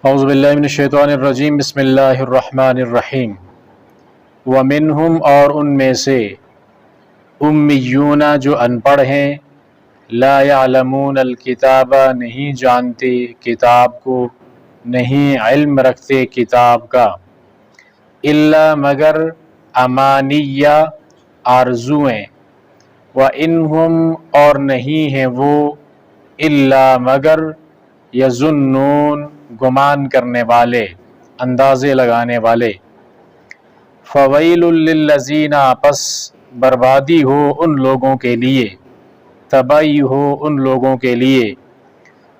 اعوذ باللہ من الشیطان الرجیم بسم اللہ الرحمن الرحیم ومنہم اور ان میں سے امیون جو ان پڑھ ہیں لا یعلمون الکتاب نہیں جانتے کتاب کو نہیں علم رکھتے کتاب کا الا مگر امانیہ آرزویں وانہم اور نہیں ہیں وہ الا مگر یظنون گمان کرنے والے اندازے لگانے والے فویل للذین پس بربادی ہو ان لوگوں کے لیے تباہی ہو ان لوگوں کے لیے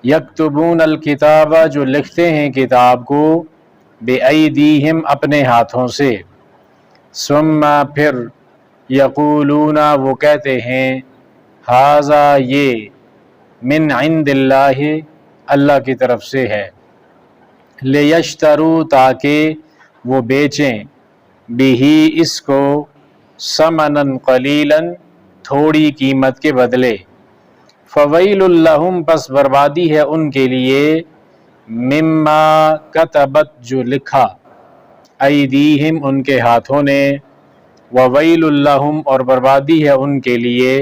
یکتبون الکتاب جو لکھتے ہیں کتاب کو بِأَيْدِيهِمْ اپنے ہاتھوں سے ثم پھر یقولون وہ کہتے ہیں ھذا یہ من عند اللہ اللہ کی طرف سے ہے لیشتروا تاکہ وہ بیچیں بھی اس کو ثمنا قلیلا تھوڑی قیمت کے بدلے فویل لہم پس بربادی ہے ان کے لیے مما کتبت جو لکھا ایدیہم ان کے ہاتھوں نے وویل لہم اور بربادی ہے ان کے لیے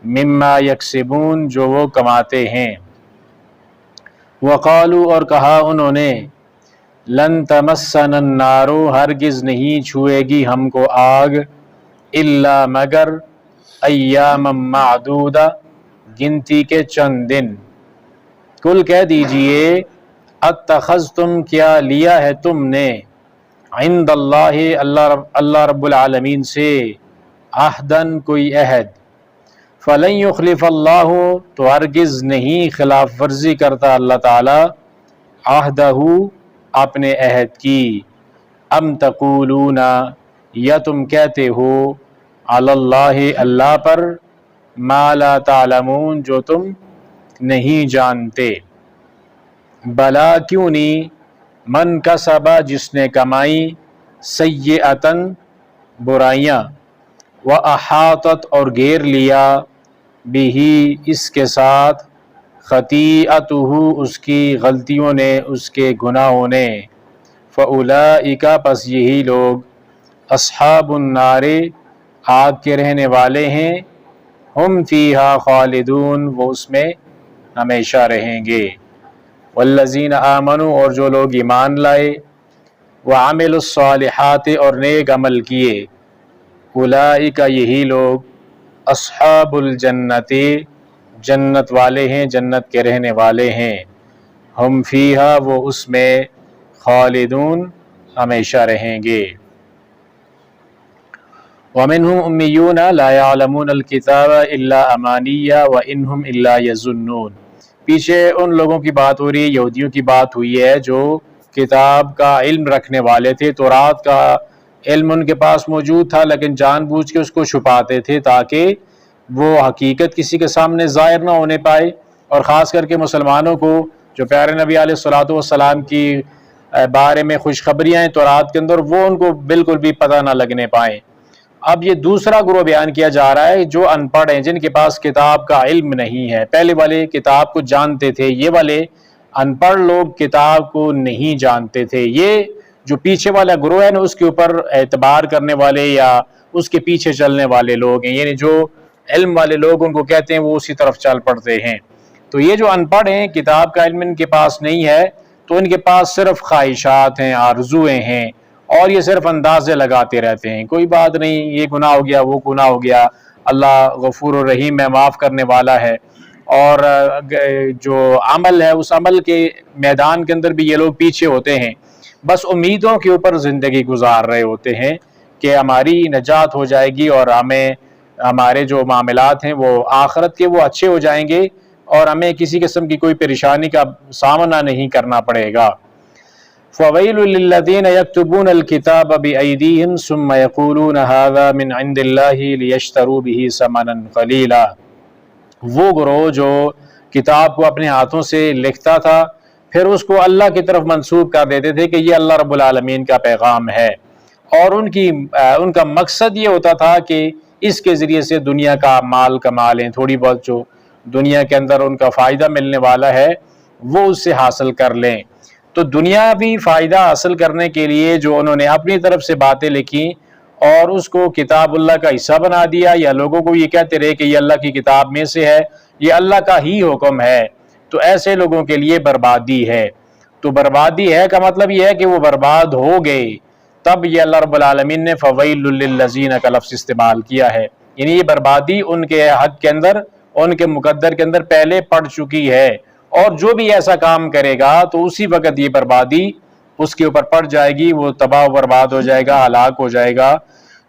مما یکسبون جو وہ کماتے ہیں وقالو اور کہا انہوں نے لن تمسنا النار ہرگز نہیں چھوئے گی ہم کو آگ الا مگر ایاما معدودہ گنتی کے چند دن کل کہہ دیجئے اتخذتم کیا لیا ہے تم نے عند اللہ رب العالمین سے عہدن کوئی عہد فلن یخلف اللہ تو ہرگز نہیں خلاف ورزی کرتا اللہ تعالی عہدہ اپنے عہد کی ام تقولون یا تم کہتے ہو علی اللہ اللہ پر ما لا تعلمون جو تم نہیں جانتے بلا کیوں نہیں من کسبا جس نے کمائی سیئتن برائیاں واحاطت اور گھیر لیا بھی اس کے ساتھ خطیئتہ اس کی غلطیوں نے اس کے گناہوں نے فاولئک پس یہی لوگ اصحاب النار آگ کے رہنے والے ہیں ہم فیہا خالدون وہ اس میں ہمیشہ رہیں گے والذین آمنوا اور جو لوگ ایمان لائے وعملوا الصالحات اور نیک عمل کیے اولئک یہی لوگ اصحاب الجنت جنت والے ہیں جنت کے رہنے والے ہیں ہم فیہا وہ اس میں خالدون ہمیشہ رہیں گے ومنہم امیون لا یعلمون الکتاب الا امانیہ وانہم الا یظنون پیچھے ان لوگوں کی بات ہو رہی ہے یہودیوں کی بات ہوئی ہے جو کتاب کا علم رکھنے والے تھے تورات کا علم ان کے پاس موجود تھا لیکن جان بوجھ کے اس کو چھپاتے تھے تاکہ وہ حقیقت کسی کے سامنے ظاہر نہ ہونے پائے اور خاص کر کے مسلمانوں کو جو پیارے نبی علیہ الصلوۃ والسلام کی بارے میں خوشخبریاں ہیں تورات کے اندر وہ ان کو بالکل بھی پتہ نہ لگنے پائیں اب یہ دوسرا گروہ بیان کیا جا رہا ہے جو ان پڑھ ہیں جن کے پاس کتاب کا علم نہیں ہے پہلے والے کتاب کو جانتے تھے یہ والے ان پڑھ لوگ کتاب کو نہیں جانتے تھے یہ جو پیچھے والا گروہ ہے نا اس کے اوپر اعتبار کرنے والے یا اس کے پیچھے چلنے والے لوگ ہیں یعنی جو علم والے لوگ ان کو کہتے ہیں وہ اسی طرف چل پڑتے ہیں تو یہ جو ان پڑھ ہیں کتاب کا علم ان کے پاس نہیں ہے تو ان کے پاس صرف خواہشات ہیں آرزویں ہیں اور یہ صرف اندازے لگاتے رہتے ہیں کوئی بات نہیں یہ گناہ ہو گیا وہ گناہ ہو گیا اللہ غفور الرحیم ہے معاف کرنے والا ہے اور جو عمل ہے اس عمل کے میدان کے اندر بھی یہ لوگ پیچھے ہوتے ہیں بس امیدوں کے اوپر زندگی گزار رہے ہوتے ہیں کہ ہماری نجات ہو جائے گی اور ہمیں ہمارے جو معاملات ہیں وہ آخرت کے وہ اچھے ہو جائیں گے اور ہمیں کسی قسم کی کوئی پریشانی کا سامنا نہیں کرنا پڑے گا فویل للذین یکتبون الکتاب بایدیہم ثم یقولون ھذا من عند اللہ لیشتروا به ثمنا قلیلا وہ گروہ جو کتاب کو اپنے ہاتھوں سے لکھتا تھا پھر اس کو اللہ کی طرف منسوب کر دیتے تھے کہ یہ اللہ رب العالمین کا پیغام ہے اور ان کا مقصد یہ ہوتا تھا کہ اس کے ذریعے سے دنیا کا مال کما لیں تھوڑی بہت جو دنیا کے اندر ان کا فائدہ ملنے والا ہے وہ اس سے حاصل کر لیں تو دنیاوی فائدہ حاصل کرنے کے لیے جو انہوں نے اپنی طرف سے باتیں لکھی اور اس کو کتاب اللہ کا حصہ بنا دیا، یا لوگوں کو یہ کہتے رہے کہ یہ اللہ کی کتاب میں سے ہے، یہ اللہ کا ہی حکم ہے، تو ایسے لوگوں کے لیے بربادی ہے۔ تو بربادی ہے کا مطلب یہ ہے کہ وہ برباد ہو گئے۔ تب یہ اللہ رب العالمین نے فویل للذین کا لفظ استعمال کیا ہے، یعنی یہ بربادی ان کے حق کے اندر، ان کے مقدر کے اندر پہلے پڑ چکی ہے، اور جو بھی ایسا کام کرے گا تو اسی وقت یہ بربادی اس کے اوپر پڑ جائے گی، وہ تباہ و برباد ہو جائے گا، ہلاک ہو جائے گا،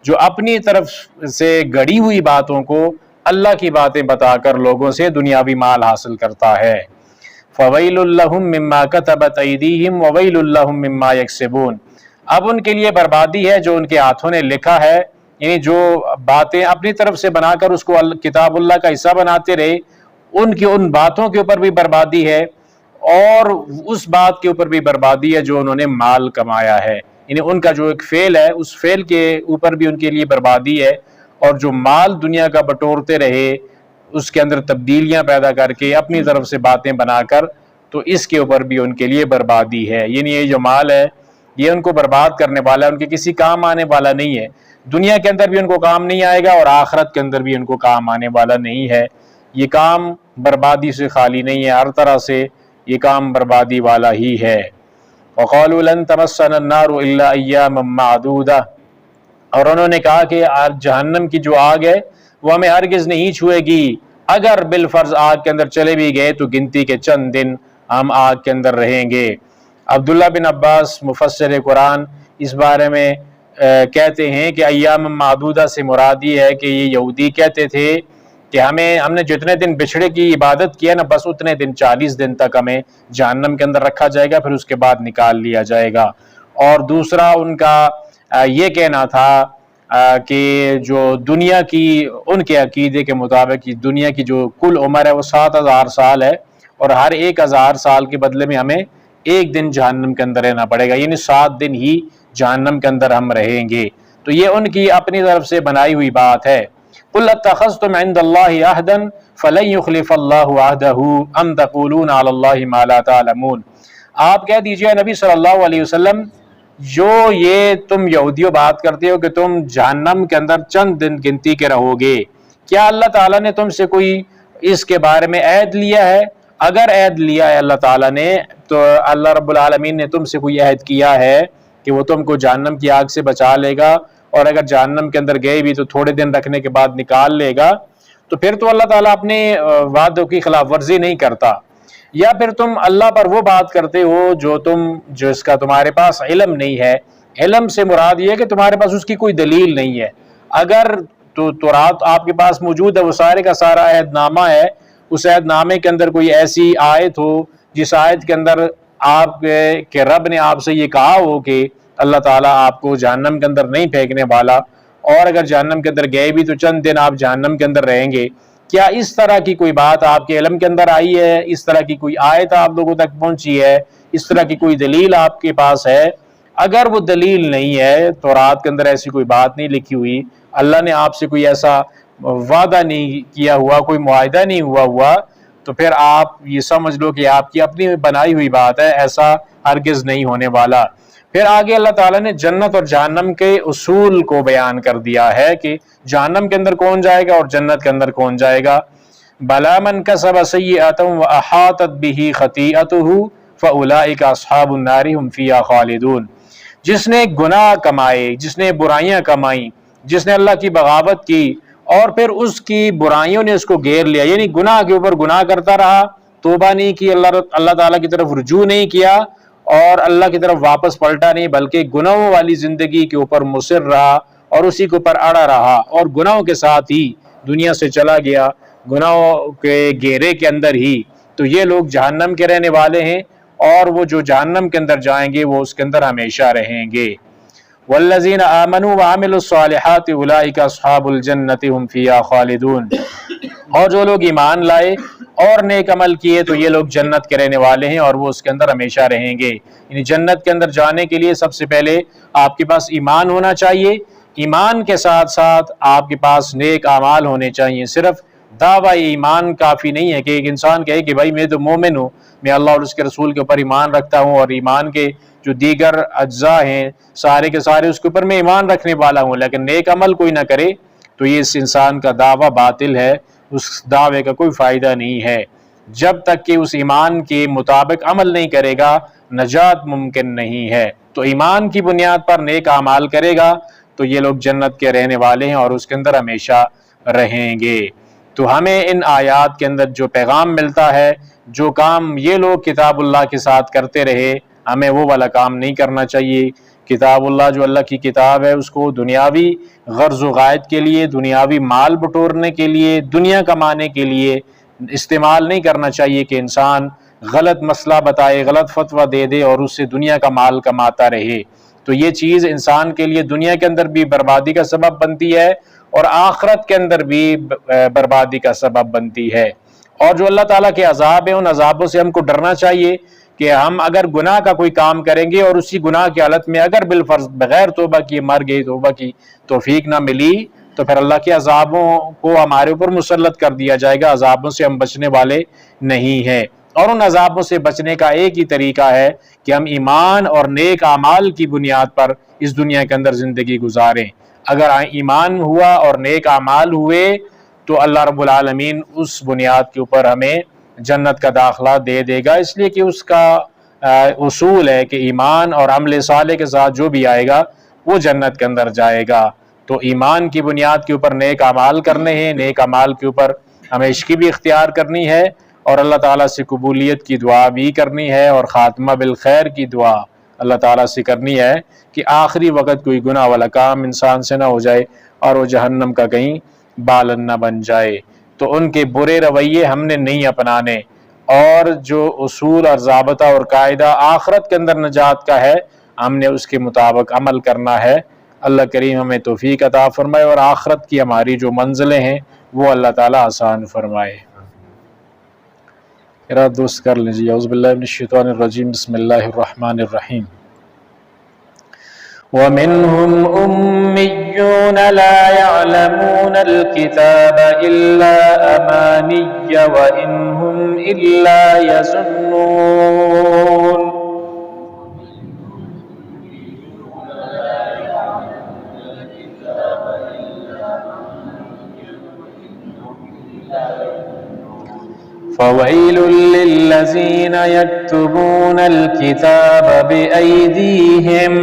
جو اپنی طرف سے گڑی ہوئی باتوں کو اللہ کی باتیں بتا کر لوگوں سے دنیاوی مال حاصل کرتا ہے۔ فویل لہم مما کتبت ایدیہم وویل لہم مما یکسبون، اب ان کے لیے بربادی ہے جو ان کے ہاتھوں نے لکھا ہے، یعنی جو باتیں اپنی طرف سے بنا کر اس کو کتاب اللہ کا حصہ بناتے رہے، ان کی ان باتوں کے اوپر بھی بربادی ہے، اور اس بات کے اوپر بھی بربادی ہے جو انہوں نے مال کمایا ہے، یعنی ان کا جو ایک فعل ہے اس فعل کے اوپر بھی ان کے لیے بربادی ہے، اور جو مال دنیا کا بٹورتے رہے اس کے اندر تبدیلیاں پیدا کر کے اپنی طرف سے باتیں بنا کر، تو اس کے اوپر بھی ان کے لیے بربادی ہے۔ یعنی یہ جو مال ہے یہ ان کو برباد کرنے والا ہے، ان کے کسی کام آنے والا نہیں ہے، دنیا کے اندر بھی ان کو کام نہیں آئے گا اور آخرت کے اندر بھی ان کو کام آنے والا نہیں ہے۔ یہ کام بربادی سے خالی نہیں ہے، ہر طرح سے یہ کام بربادی والا ہی ہے۔ وَقَالُوا لَن تَمَسَّنَا النَّارُ إِلَّا أَيَّامًا مَّعْدُودَةً، اور انہوں نے کہا کہ جہنم کی جو آگ ہے وہ ہمیں ہرگز نہیں چھوئے گی، اگر بالفرض آگ کے اندر چلے بھی گئے تو گنتی کے چند دن ہم آگ کے اندر رہیں گے۔ عبداللہ بن عباس مفسر قرآن اس بارے میں کہتے ہیں کہ ایام معدودہ سے مراد یہ ہے کہ یہ یہودی کہتے تھے کہ ہم نے جتنے دن بچھڑے کی عبادت کیا نا، بس اتنے دن 40 دن تک ہمیں جہنم کے اندر رکھا جائے گا، پھر اس کے بعد نکال لیا جائے گا۔ اور دوسرا ان کا یہ کہنا تھا کہ جو دنیا کی، ان کے عقیدے کے مطابق دنیا کی جو کل عمر ہے وہ 7000 سال ہے، اور ہر 1000 سال کے بدلے میں ہمیں ایک دن جہنم کے اندر رہنا پڑے گا، یعنی 7 دن ہی جہنم کے اندر ہم رہیں گے۔ تو یہ ان کی اپنی طرف سے بنائی ہوئی بات ہے۔ قُلْ اتَّخَذْتُمْ عِنْدَ اللَّهِ عَهْدًا فَلَنْ يُخْلِفَ اللَّهُ عَهْدَهُ أَمْ تَقُولُونَ عَلَى اللَّهِ مَا لَا تَعْلَمُونَ، آپ کہہ دیجئے نبی صلی اللہ علیہ وسلم، جو یہ تم یہودیوں بات کرتے ہو کہ تم جہنم کے اندر چند دن گنتی کے رہو گے، کیا اللہ تعالیٰ نے تم سے کوئی اس کے بارے میں عہد لیا ہے؟ اگر عہد لیا ہے اللہ تعالیٰ نے، تو اللہ رب العالمین نے تم سے کوئی عہد کیا ہے کہ وہ تم کو جہنم کی آگ سے بچا لے گا، اور اگر جہنم کے اندر گئے بھی تو تھوڑے دن رکھنے کے بعد نکال لے گا، تو پھر تو اللہ تعالیٰ اپنے وعدوں کی خلاف ورزی نہیں کرتا۔ یا پھر تم اللہ پر وہ بات کرتے ہو جو اس کا تمہارے پاس علم نہیں ہے۔ علم سے مراد یہ ہے کہ تمہارے پاس اس کی کوئی دلیل نہیں ہے۔ اگر تورات آپ کے پاس موجود ہے، وہ سارے کا سارا عہد نامہ ہے، اس عہد نامے کے اندر کوئی ایسی آیت ہو جس آیت کے اندر آپ کے رب نے آپ سے یہ کہا ہو کہ اللہ تعالیٰ آپ کو جہنم کے اندر نہیں پھینکنے والا، اور اگر جہنم کے اندر گئے بھی تو چند دن آپ جہنم کے اندر رہیں گے، کیا اس طرح کی کوئی بات آپ کے علم کے اندر آئی ہے؟ اس طرح کی کوئی آیت آپ لوگوں تک پہنچی ہے؟ اس طرح کی کوئی دلیل آپ کے پاس ہے؟ اگر وہ دلیل نہیں ہے، تورات کے اندر ایسی کوئی بات نہیں لکھی ہوئی، اللہ نے آپ سے کوئی ایسا وعدہ نہیں کیا ہوا، کوئی معاہدہ نہیں ہوا، تو پھر آپ یہ سمجھ لو کہ آپ کی اپنی بنائی ہوئی بات ہے، ایسا ہرگز نہیں ہونے والا۔ پھر آگے اللہ تعالیٰ نے جنت اور جہنم کے اصول کو بیان کر دیا ہے کہ جہنم کے اندر کون جائے گا اور جنت کے اندر کون جائے گا۔ بَلَا مَنْ كَسَبَ سَيِّئَةً وَأَحَاطَتْ بِهِ خَطِيئَتُهُ فَأُولَئِكَ أَصْحَابُ النَّارِ هُمْ فِيهَا خَالِدُونَ، جس نے گناہ کمائے، جس نے برائیاں کمائیں، جس نے اللہ کی بغاوت کی اور پھر اس کی برائیوں نے اس کو گھیر لیا، یعنی گناہ کے اوپر گناہ کرتا رہا، توبہ نہیں کی، اللہ تعالیٰ کی طرف رجوع نہیں کیا اور اللہ کی طرف واپس پلٹا نہیں، بلکہ گناہوں والی زندگی کے اوپر مصر رہا اور اسی کے اوپر اڑا رہا، اور گناہوں کے ساتھ ہی دنیا سے چلا گیا، گناہوں کے گھیرے کے اندر ہی، تو یہ لوگ جہنم کے رہنے والے ہیں، اور وہ جو جہنم کے اندر جائیں گے وہ اس کے اندر ہمیشہ رہیں گے۔ والذین آمنوا وعملوا الصالحات اولئک اصحاب الجنۃ هم فیہا خالدون، اور جو لوگ ایمان لائے اور نیک عمل کیے تو یہ لوگ جنت کے رہنے والے ہیں اور وہ اس کے اندر ہمیشہ رہیں گے۔ یعنی جنت کے اندر جانے کے لیے سب سے پہلے آپ کے پاس ایمان ہونا چاہیے، ایمان کے ساتھ ساتھ آپ کے پاس نیک اعمال ہونے چاہیے۔ صرف دعویٰ ایمان کافی نہیں ہے کہ ایک انسان کہے کہ بھائی میں تو مومن ہوں، میں اللہ اور اس کے رسول کے اوپر ایمان رکھتا ہوں، اور ایمان کے جو دیگر اجزاء ہیں سارے کے سارے اس کے اوپر میں ایمان رکھنے والا ہوں، لیکن نیک عمل کوئی نہ کرے تو یہ اس انسان کا دعویٰ باطل ہے، اس دعوے کا کوئی فائدہ نہیں ہے۔ جب تک کہ اس ایمان کے مطابق عمل نہیں کرے گا نجات ممکن نہیں ہے۔ تو ایمان کی بنیاد پر نیک اعمال کرے گا تو یہ لوگ جنت کے رہنے والے ہیں اور اس کے اندر ہمیشہ رہیں گے۔ تو ہمیں ان آیات کے اندر جو پیغام ملتا ہے، جو کام یہ لوگ کتاب اللہ کے ساتھ کرتے رہے، ہمیں وہ والا کام نہیں کرنا چاہیے۔ کتاب اللہ جو اللہ کی کتاب ہے اس کو دنیاوی غرض و غائد کے لیے، دنیاوی مال بٹورنے کے لیے، دنیا کمانے کے لیے استعمال نہیں کرنا چاہیے کہ انسان غلط مسئلہ بتائے، غلط فتویٰ دے دے اور اس سے دنیا کا مال کماتا رہے۔ تو یہ چیز انسان کے لیے دنیا کے اندر بھی بربادی کا سبب بنتی ہے اور آخرت کے اندر بھی بربادی کا سبب بنتی ہے۔ اور جو اللہ تعالیٰ کے عذاب ہیں ان عذابوں سے ہم کو ڈرنا چاہیے کہ ہم اگر گناہ کا کوئی کام کریں گے اور اسی گناہ کی حالت میں اگر بالفرض بغیر توبہ کیے مر گئے، توبہ کی توفیق نہ ملی، تو پھر اللہ کے عذابوں کو ہمارے اوپر مسلط کر دیا جائے گا۔ عذابوں سے ہم بچنے والے نہیں ہیں، اور ان عذابوں سے بچنے کا ایک ہی طریقہ ہے کہ ہم ایمان اور نیک اعمال کی بنیاد پر اس دنیا کے اندر زندگی گزاریں۔ اگر ایمان ہوا اور نیک اعمال ہوئے تو اللہ رب العالمین اس بنیاد کے اوپر ہمیں جنت کا داخلہ دے دے گا، اس لیے کہ اس کا اصول ہے کہ ایمان اور عمل صالح کے ساتھ جو بھی آئے گا وہ جنت کے اندر جائے گا۔ تو ایمان کی بنیاد کے اوپر نیک اعمال کرنے ہیں، نیک اعمال کے اوپر ہمیں عشق بھی اختیار کرنی ہے اور اللہ تعالیٰ سے قبولیت کی دعا بھی کرنی ہے، اور خاتمہ بالخیر کی دعا اللہ تعالیٰ سے کرنی ہے کہ آخری وقت کوئی گناہ والا کام انسان سے نہ ہو جائے اور وہ جہنم کا کہیں بالن نہ بن جائے۔ تو ان کے برے رویے ہم نے نہیں اپنانے، اور جو اصول اور ضابطہ اور قاعدہ آخرت کے اندر نجات کا ہے ہم نے اس کے مطابق عمل کرنا ہے۔ اللہ کریم ہمیں توفیق عطا فرمائے اور آخرت کی ہماری جو منزلیں ہیں وہ اللہ تعالیٰ آسان فرمائے۔ ارادہ دوست کر لیجیے۔ اعوذ باللہ من الشیطان الرجیم، بسم اللہ الرحمن الرحیم۔ وَمِنْهُمْ أُمِّيُّونَ لَا يَعْلَمُونَ الْكِتَابَ إِلَّا أَمَانِيَّ وَإِنْ هُمْ إِلَّا يَظُنُّونَ۔ فَوَيْلٌ لِّلَّذِينَ يَكْتُبُونَ الْكِتَابَ بِأَيْدِيهِمْ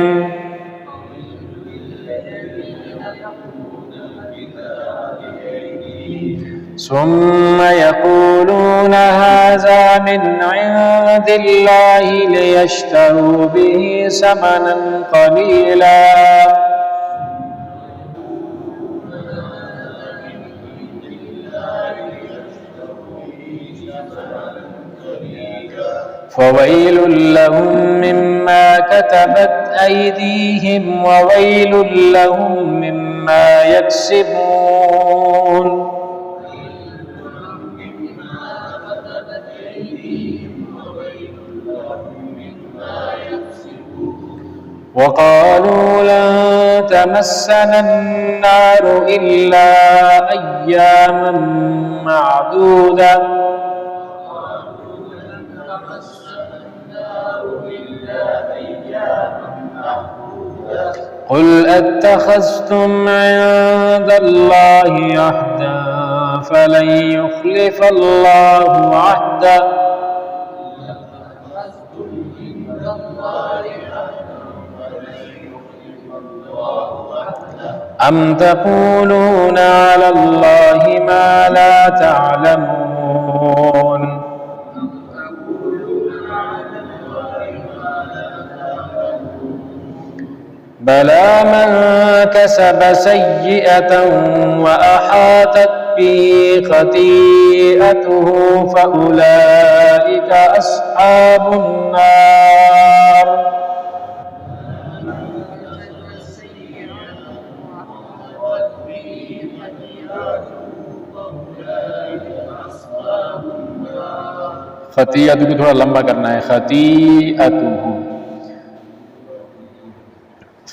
ثُمَّ يَقُولُونَ هَٰذَا مِنْ عِندِ اللَّهِ لِيَشْتَرُوا بِهِ ثَمَنًا قَلِيلًا فَوَيْلٌ لَّهُم مِّمَّا كَتَبَتْ أَيْدِيهِمْ وَوَيْلٌ لَّهُم مِّمَّا يَكْسِبُونَ۔ وَقَالُوا لَن تَمَسَّنَا النَّارُ إِلَّا أَيَّامًا مَّعْدُودَةً قُلْ أَتَّخَذْتُمْ عِندَ اللَّهِ عَهْدًا فَلَن يُخْلِفَ اللَّهُ عَهْدَهُ أَمْ تَقُولُونَ عَلَى اللَّهِ مَا لَا تَعْلَمُونَ۔ بَلَىٰ مَن كَسَبَ سَيِّئَةً وَأَحَاطَتْ بِهِ خَطِيئَتُهُ فَأُولَٰئِكَ أَصْحَابُ النَّارِ خطیئت کو تھوڑا لمبا کرنا ہے، خطیئتہ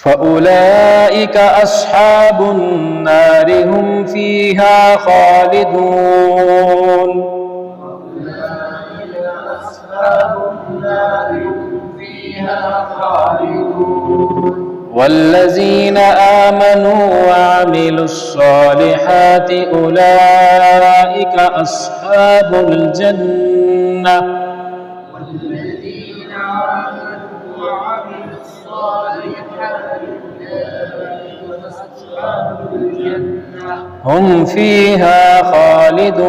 فأولئك أصحاب النار هم فيها خالدون والذين آمنوا وعملوا الصالحات أولئك أصحاب الجنة هم فيها خالدون